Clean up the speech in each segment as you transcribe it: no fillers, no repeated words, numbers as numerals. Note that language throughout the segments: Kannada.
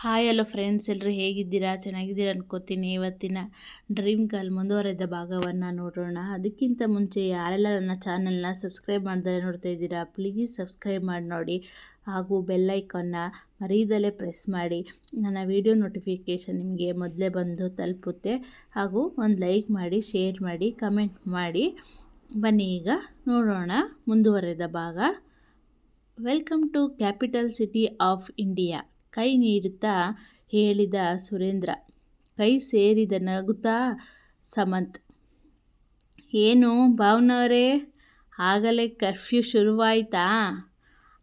ಹಾಯ್ ಹಲೋ ಫ್ರೆಂಡ್ಸ್, ಎಲ್ಲರೂ ಹೇಗಿದ್ದೀರಾ? ಚೆನ್ನಾಗಿದ್ದೀರಾ ಅನ್ಕೋತೀನಿ. ಇವತ್ತಿನ ಡ್ರೀಮ್ ಗರ್ಲ್ ಮುಂದುವರೆದ ಭಾಗವನ್ನು ನೋಡೋಣ. ಅದಕ್ಕಿಂತ ಮುಂಚೆ ಯಾರೆಲ್ಲ ನನ್ನ ಚಾನಲ್ನ ಸಬ್ಸ್ಕ್ರೈಬ್ ಮಾಡಿದರೆ ನೋಡ್ತಾ ಇದ್ದೀರಾ, ಪ್ಲೀಸ್ ಸಬ್ಸ್ಕ್ರೈಬ್ ಮಾಡಿ ನೋಡಿ. ಹಾಗೂ ಬೆಲ್ಲೈಕನ್ನ ಮರೀದಲ್ಲೇ ಪ್ರೆಸ್ ಮಾಡಿ. ನನ್ನ ವಿಡಿಯೋ ನೋಟಿಫಿಕೇಷನ್ ನಿಮಗೆ ಮೊದಲೇ ಬಂದು ತಲುಪುತ್ತೆ. ಹಾಗೂ ಒಂದು ಲೈಕ್ ಮಾಡಿ, ಶೇರ್ ಮಾಡಿ, ಕಮೆಂಟ್ ಮಾಡಿ. ಬನ್ನಿ ಈಗ ನೋಡೋಣ ಮುಂದುವರೆದ ಭಾಗ. Welcome to capital city of India. ಕೈ ನೀಡುತ್ತಾ ಹೇಳಿದ ಸುರೇಂದ್ರ. ಕೈ ಸೇರಿದ ನಗುತ್ತಾ ಸಮಂತ್. ಏನು ಭಾವನವರೇ, ಆಗಲೇ ಕರ್ಫ್ಯೂ ಶುರುವಾಯಿತಾ?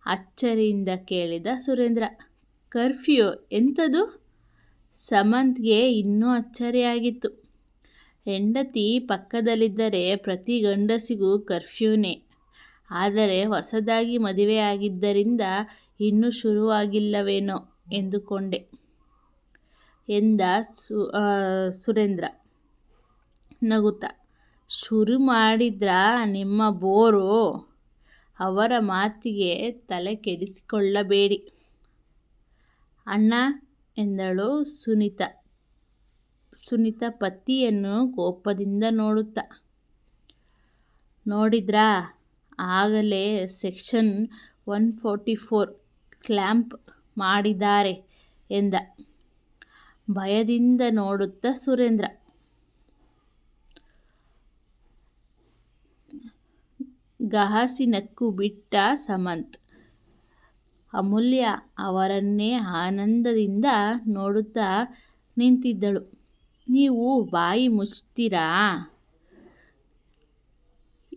ಅಚ್ಚರಿಯಿಂದ ಕೇಳಿದ ಸುರೇಂದ್ರ. ಕರ್ಫ್ಯೂ ಎಂಥದು? ಸಮಂತ್ಗೆ ಇನ್ನೂ ಅಚ್ಚರಿಯಾಗಿತ್ತು. ಹೆಂಡತಿ ಪಕ್ಕದಲ್ಲಿದ್ದರೆ ಪ್ರತಿ ಗಂಡಸಿಗೂ ಕರ್ಫ್ಯೂನೇ. ಆದರೆ ಹೊಸದಾಗಿ ಮದುವೆಯಾಗಿದ್ದರಿಂದ ಇನ್ನೂ ಶುರುವಾಗಿಲ್ಲವೇನೋ ಎಂದುಕೊಂಡೆ ಎಂದ ಸುರೇಂದ್ರ ನಗುತ್ತಾ. ಶುರು ಮಾಡಿದ್ರಾ ನಿಮ್ಮ ಬೋರು? ಅವರ ಮಾತಿಗೆ ತಲೆ ಕೆಡಿಸಿಕೊಳ್ಳಬೇಡಿ ಅಣ್ಣ ಎಂದಳು ಸುನೀತಾ ಪತಿಯನ್ನು ಕೋಪದಿಂದ ನೋಡುತ್ತಾ. ನೋಡಿದ್ರಾ, ಆಗಲೇ ಸೆಕ್ಷನ್ 144 ಕ್ಲ್ಯಾಂಪ್ ಮಾಡಿದ್ದಾರೆ ಎಂದ ಭಯದಿಂದ ನೋಡುತ್ತಾ ಸುರೇಂದ್ರ. ಗಹಸಿ ನಕ್ಕು ಬಿಟ್ಟ ಸಮಂತ್. ಅಮೂಲ್ಯ ಅವರನ್ನೇ ಆನಂದದಿಂದ ನೋಡುತ್ತಾ ನಿಂತಿದ್ದಳು. ನೀವು ಬಾಯಿ ಮುಚ್ತೀರಾ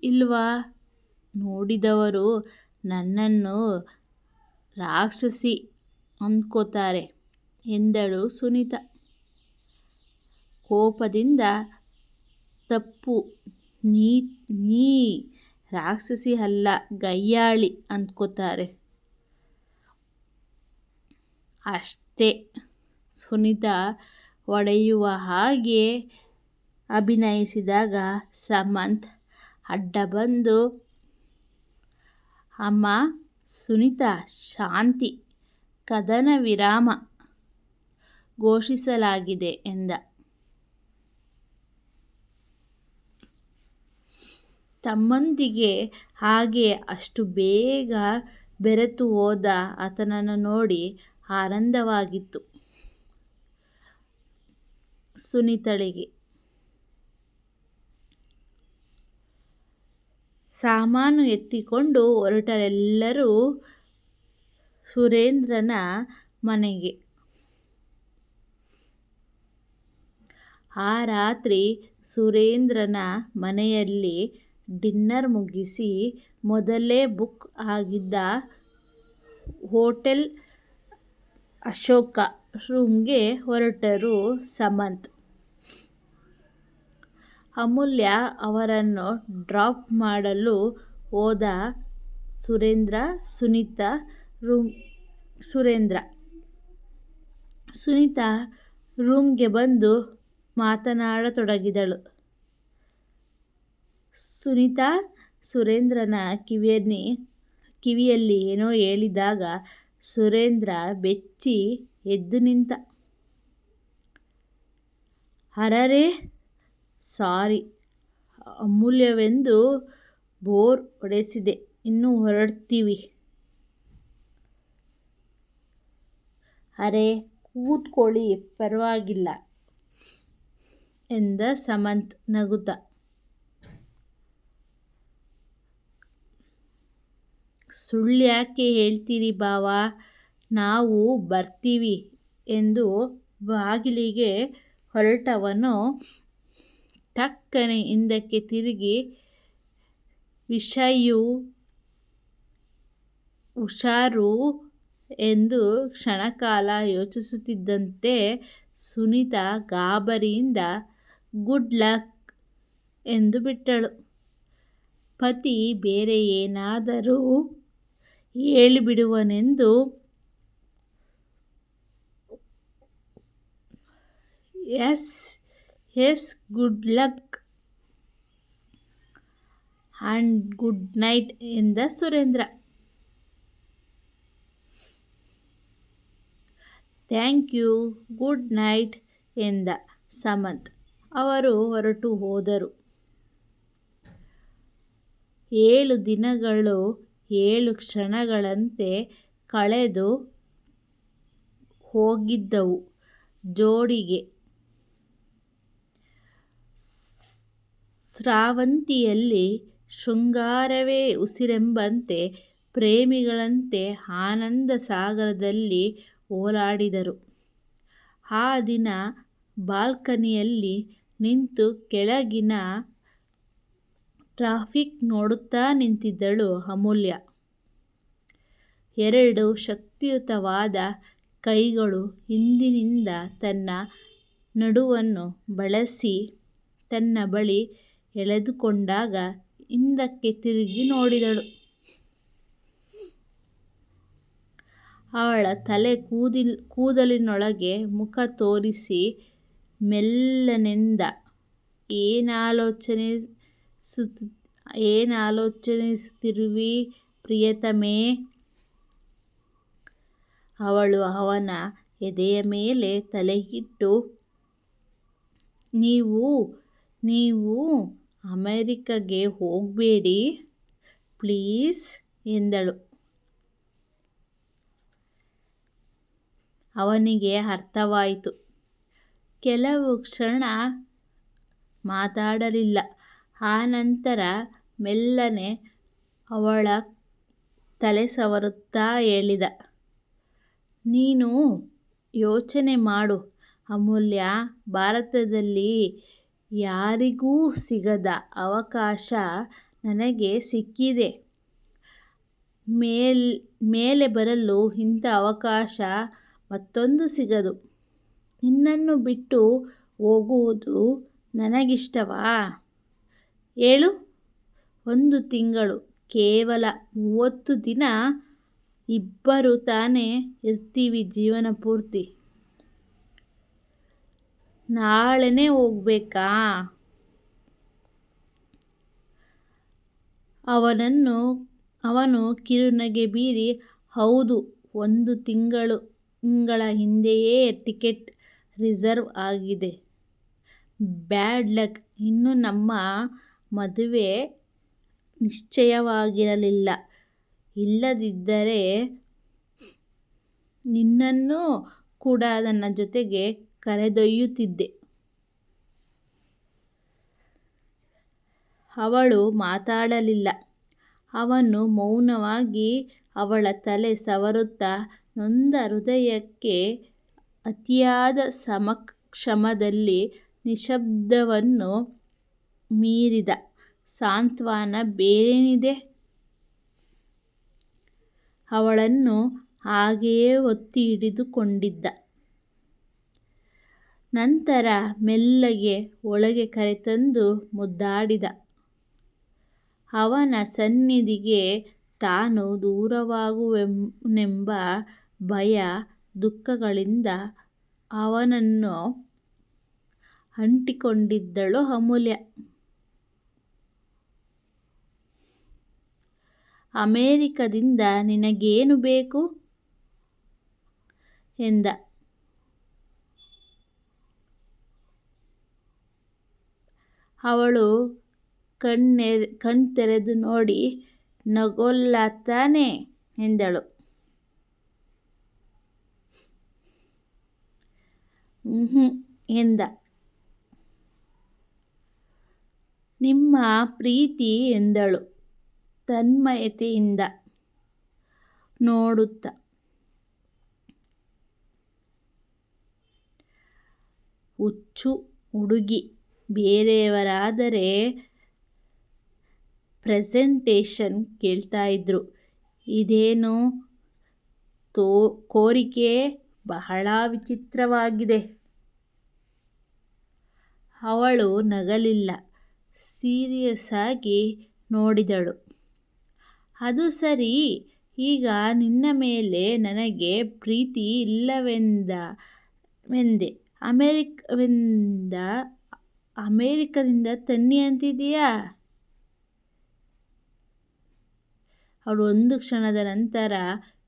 ಇಲ್ವಾ? ನೋಡಿದವರು ನನ್ನನ್ನು ರಾಕ್ಷಸಿ ಅಂದ್ಕೋತಾರೆ ಎಂದಳು ಸುನೀತಾ ಕೋಪದಿಂದ. ತಪ್ಪು, ನೀ ರಾಕ್ಷಸಿ ಅಲ್ಲ, ಗಯ್ಯಾಳಿ ಅಂದ್ಕೋತಾರೆ ಅಷ್ಟೇ. ಸುನೀತಾ ಹೊಡೆಯುವ ಹಾಗೆ ಅಭಿನಯಿಸಿದಾಗ ಸಮಂತ್ ಅಡ್ಡ ಬಂದು, ಅಮ್ಮ ಸುನೀತಾ, ಶಾಂತಿ, ಕದನ ವಿರಾಮ ಘೋಷಿಸಲಾಗಿದೆ ಎಂದ. ತಮ್ಮೊಂದಿಗೆ ಹಾಗೆ ಅಷ್ಟು ಬೇಗ ಬೆರೆತು ಹೋದ ಆತನನ್ನು ನೋಡಿ ಆನಂದವಾಗಿತ್ತು ಸುನೀತಳಿಗೆ. ಸಾಮಾನು ಎತ್ತಿಕೊಂಡು ಹೊರಟರೆಲ್ಲರೂ ಸುರೇಂದ್ರನ ಮನೆಗೆ. ಆ ರಾತ್ರಿ ಸುರೇಂದ್ರನ ಮನೆಯಲ್ಲಿ ಡಿನ್ನರ್ ಮುಗಿಸಿ ಮೊದಲೇ ಬುಕ್ ಆಗಿದ್ದ ಹೋಟೆಲ್ ಅಶೋಕ ರೂಮ್ಗೆ ಹೊರಟರು ಸಮಂತ್. ಅಮೂಲ್ಯ ಅವರನ್ನು ಡ್ರಾಪ್ ಮಾಡಲು ಹೋದ ಸುನೀತಾ ರೂಮ್ಗೆ ಬಂದು ಮಾತನಾಡತೊಡಗಿದಳು. ಸುನೀತಾ ಸುರೇಂದ್ರನ ಕಿವಿಯಲ್ಲಿ ಏನೋ ಹೇಳಿದಾಗ ಸುರೇಂದ್ರ ಬೆಚ್ಚಿ ಎದ್ದು ನಿಂತ. ಅರರೇ, ಸಾರಿ ಅಮೂಲ್ಯವೆಂದು ಬೋರ್ ಹೊಡೆಸಿದೆ, ಇನ್ನು ಹೊರಡ್ತೀವಿ. ಅರೆ, ಕೂತ್ಕೊಳ್ಳಿ, ಪರವಾಗಿಲ್ಲ ಎಂದ ಸಮಂತ್ ನಗುತ್ತಾ. ಸುಳ್ಳ್ಯಾಕೆ ಹೇಳ್ತೀರಿ ಭಾವ, ನಾವು ಬರ್ತೀವಿ ಎಂದು ಬಾಗಿಲಿಗೆ ಹೊರಟವನು ಟಕ್ಕನೆ ಹಿಂದಕ್ಕೆ ತಿರುಗಿ, ಹುಷಾರು ಎಂದು ಕ್ಷಣಕಾಲ ಯೋಚಿಸುತ್ತಿದ್ದಂತೆ ಸುನೀತಾ ಗಾಬರಿಯಿಂದ ಗುಡ್ ಲಕ್ ಎಂದು ಬಿಟ್ಟಳು. ಪತಿ ಬೇರೆ ಏನಾದರೂ ಹೇಳಿಬಿಡುವನೆಂದು. Yes good luck and good night ಎಂದ Surendra. Thank you, good night ಎಂದ ಸಮಂತ್. ಅವರು ಹೊರಟು ಹೋದರು. 7 ದಿನಗಳು 7 ಕ್ಷಣಗಳಂತೆ ಕಳೆದು ಹೋಗಿದ್ದವು ಜೋಡಿಗೆ. ಸ್ರವಂತಿಯಲ್ಲಿ ಶೃಂಗಾರವೇ ಉಸಿರೆಂಬಂತೆ ಪ್ರೇಮಿಗಳಂತೆ ಆನಂದ ಸಾಗರದಲ್ಲಿ ಓಲಾಡಿದರು. ಆ ದಿನ ಬಾಲ್ಕನಿಯಲ್ಲಿ ನಿಂತು ಕೆಳಗಿನ ಟ್ರಾಫಿಕ್ ನೋಡುತ್ತಾ ನಿಂತಿದ್ದಳು ಅಮೂಲ್ಯ. 2 ಶಕ್ತಿಯುತವಾದ ಕೈಗಳು ಹಿಂದಿನಿಂದ ತನ್ನ ನಡುವನ್ನು ಬಳಸಿ ತನ್ನ ಬಳಿ ಎಳೆದುಕೊಂಡಾಗ ಹಿಂದಕ್ಕೆ ತಿರುಗಿ ನೋಡಿದಳು. ಅವಳ ತಲೆ ಕೂದಲಿನೊಳಗೆ ಮುಖ ತೋರಿಸಿ ಮೆಲ್ಲನೆಂದ, ಏನಾಲೋಚಿಸುತ್ತಿರುವಿ ಪ್ರಿಯತಮೇ? ಅವಳು ಅವನ ಎದೆಯ ಮೇಲೆ ತಲೆಯಿಟ್ಟು, ನೀವು ಅಮೆರಿಕೆಗೆ ಹೋಗಬೇಡಿ ಪ್ಲೀಸ್ ಎಂದಳು. ಅವನಿಗೆ ಅರ್ಥವಾಯಿತು. ಕೆಲವು ಕ್ಷಣ ಮಾತಾಡಲಿಲ್ಲ. ಆನಂತರ ಮೆಲ್ಲನೆ ಅವಳ ತಲೆ ಸವರುತ್ತಾ ಹೇಳಿದ, ನೀನು ಯೋಚನೆ ಮಾಡು ಅಮೂಲ್ಯ. ಭಾರತದಲ್ಲಿ ಯಾರಿಗೂ ಸಿಗದ ಅವಕಾಶ ನನಗೆ ಸಿಕ್ಕಿದೆ. ಮೇಲೆ ಬರಲು ಇಂಥ ಅವಕಾಶ ಮತ್ತೊಂದು ಸಿಗದು. ನಿನ್ನನ್ನು ಬಿಟ್ಟು ಹೋಗುವುದು ನನಗಿಷ್ಟವಾ? ಹೇಳು. 1 ತಿಂಗಳು, ಕೇವಲ 30 ದಿನ ಇಬ್ಬರು ತಾನೇ ಇರ್ತೀವಿ ಜೀವನ ಪೂರ್ತಿ. ನಾಳೆನೇ ಹೋಗ್ಬೇಕಾ? ಅವನು ಕಿರುನಗೆ ಬೀರಿ, ಹೌದು, 1 ತಿಂಗಳ ಹಿಂದೆಯೇ ಟಿಕೆಟ್ ರಿಸರ್ವ್ ಆಗಿದೆ. ಬ್ಯಾಡ್ ಲಕ್, ಇನ್ನೂ ನಮ್ಮ ಮದುವೆ ನಿಶ್ಚಯವಾಗಿರಲಿಲ್ಲ. ಇಲ್ಲದಿದ್ದರೆ ನಿನ್ನನ್ನು ಕೂಡ ನನ್ನ ಜೊತೆಗೆ ಕರೆದೊಯ್ಯುತ್ತಿದ್ದೆ. ಅವಳು ಮಾತಾಡಲಿಲ್ಲ. ಅವನು ಮೌನವಾಗಿ ಅವಳ ತಲೆ ಸವರುತ್ತಾ ನೊಂದ ಹೃದಯಕ್ಕೆ ಅತಿಯಾದ ಸಮಕ್ಷಮದಲ್ಲಿ ನಿಶ್ಶಬ್ದವನ್ನು ಮೀರಿದ ಸಾಂತ್ವನ ಬೇರೇನಿದೆ? ಅವಳನ್ನು ಹಾಗೆಯೇ ಒತ್ತಿ ಹಿಡಿದುಕೊಂಡಿದ್ದ. ನಂತರ ಮೆಲ್ಲಗೆ ಒಳಗೆ ಕರೆತಂದು ಮುದ್ದಾಡಿದ. ಅವನ ಸನ್ನಿಧಿಗೆ ತಾನು ದೂರವಾಗುವೆನೆಂಬ ಭಯ ದುಃಖಗಳಿಂದ ಅವನನ್ನು ಅಂಟಿಕೊಂಡಿದ್ದಳು ಅಮೂಲ್ಯ. ಅಮೆರಿಕದಿಂದ ನಿನಗೇನು ಬೇಕು ಎಂದ. ಅವಳು ಕಣ್ತೆರೆದು ನೋಡಿ, ನಗೋಲ್ಲ ತಾನೆ ಎಂದಳು. ಎಂದ. ನಿಮ್ಮ ಪ್ರೀತಿ ಎಂದಳು ತನ್ಮಯತೆಯಿಂದ ನೋಡುತ್ತ. ಹುಚ್ಚು ಹುಡುಗಿ. ಬೇರೆಯವರಾದರೆ ಪ್ರೆಸೆಂಟೇಷನ್ ಕೇಳ್ತಾ ಇದ್ರು. ಇದೇನು ಕೋರಿಕೆ ಬಹಳ ವಿಚಿತ್ರವಾಗಿದೆ. ಅವಳು ನಗಲಿಲ್ಲ. ಸೀರಿಯಸ್ ಆಗಿ ನೋಡಿದಳು. ಅದು ಸರಿ, ಈಗ ನಿನ್ನ ಮೇಲೆ ನನಗೆ ಪ್ರೀತಿ ಇಲ್ಲವೆಂದೆ. ಅಮೆರಿಕದಿಂದ ತನ್ನಿ ಅಂತಿದ್ದೀಯಾ? ಅವಳು 1 ಕ್ಷಣದ ನಂತರ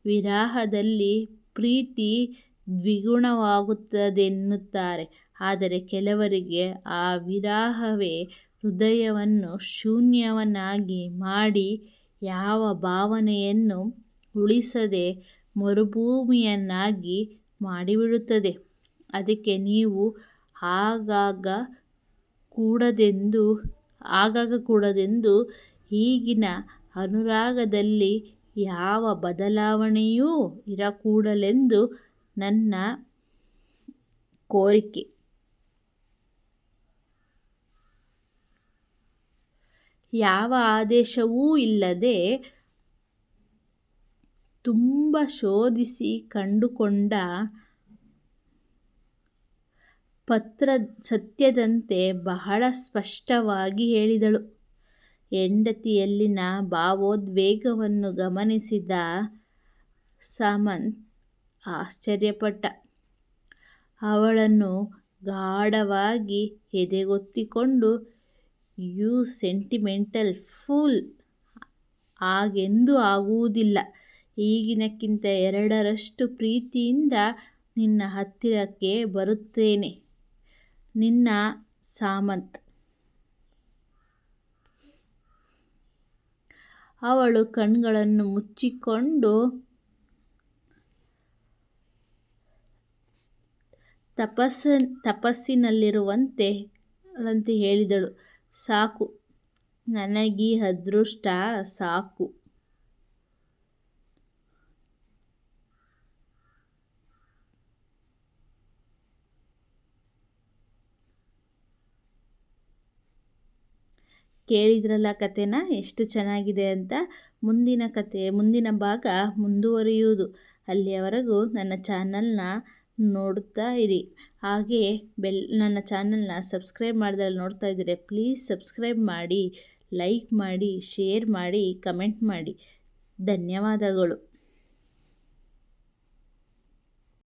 ವಿರಹದಲ್ಲಿ ಪ್ರೀತಿ ದ್ವಿಗುಣವಾಗುತ್ತದೆನ್ನುತ್ತಾರೆ. ಆದರೆ ಕೆಲವರಿಗೆ ಆ ವಿರಹವೇ ಹೃದಯವನ್ನು ಶೂನ್ಯವನ್ನಾಗಿ ಮಾಡಿ ಯಾವ ಭಾವನೆಯನ್ನು ಉಳಿಸದೆ ಮರುಭೂಮಿಯನ್ನಾಗಿ ಮಾಡಿಬಿಡುತ್ತದೆ. ಅದಕ್ಕೆ ನೀವು ಆಗಾಗ ಕೂಡದೆಂದು ಈಗಿನ ಅನುರಾಗದಲ್ಲಿ ಯಾವ ಬದಲಾವಣೆಯೂ ಇರಕೂಡದೆಂದು ನನ್ನ ಕೋರಿಕೆ. ಯಾವ ಆದೇಶವೂ ಇಲ್ಲದೆ ತುಂಬ ಶೋಧಿಸಿ ಕಂಡುಕೊಂಡ ಪತ್ರ ಸತ್ಯದಂತೆ ಬಹಳ ಸ್ಪಷ್ಟವಾಗಿ ಹೇಳಿದಳು. ಹೆಂಡತಿಯಲ್ಲಿನ ಭಾವೋದ್ವೇಗವನ್ನು ಗಮನಿಸಿದ ಸಾಮಂತ್ ಆಶ್ಚರ್ಯಪಟ್ಟ. ಅವಳನ್ನು ಗಾಢವಾಗಿ ಎದೆಗೊತ್ತಿಕೊಂಡು, "ಯು ಸೆಂಟಿಮೆಂಟಲ್ ಫೂಲ್, ಹಾಗೆಂದೂ ಆಗುವುದಿಲ್ಲ. ಈಗಿನಕ್ಕಿಂತ 2ರಷ್ಟು ಪ್ರೀತಿಯಿಂದ ನಿನ್ನ ಹತ್ತಿರಕ್ಕೆ ಬರುತ್ತೇನೆ. ನಿನ್ನ ಸಾಮಂತ್." ಅವಳು ಕಣ್ಣುಗಳನ್ನು ಮುಚ್ಚಿಕೊಂಡು ತಪಸ್ಸಿನಲ್ಲಿರುವಂತೆ ಹೇಳಿದಳು, "ಸಾಕು, ನನಗೀ ಅದೃಷ್ಟ ಸಾಕು." ಕೇಳಿದ್ರಲ್ಲ ಕಥೆನ, ಎಷ್ಟು ಚೆನ್ನಾಗಿದೆ ಅಂತ. ಮುಂದಿನ ಭಾಗ ಮುಂದುವರಿಯುವುದು. ಅಲ್ಲಿಯವರೆಗೂ ನನ್ನ ಚಾನಲ್ನ ನೋಡ್ತಾ ಇರಿ. ಹಾಗೆ ನನ್ನ ಚಾನಲ್ನ ಸಬ್ಸ್ಕ್ರೈಬ್ ಮಾಡ್ದಲ್ಲಿ ನೋಡ್ತಾ ಇದ್ದರೆ ಪ್ಲೀಸ್ ಸಬ್ಸ್ಕ್ರೈಬ್ ಮಾಡಿ, ಲೈಕ್ ಮಾಡಿ, ಶೇರ್ ಮಾಡಿ, ಕಮೆಂಟ್ ಮಾಡಿ. ಧನ್ಯವಾದಗಳು.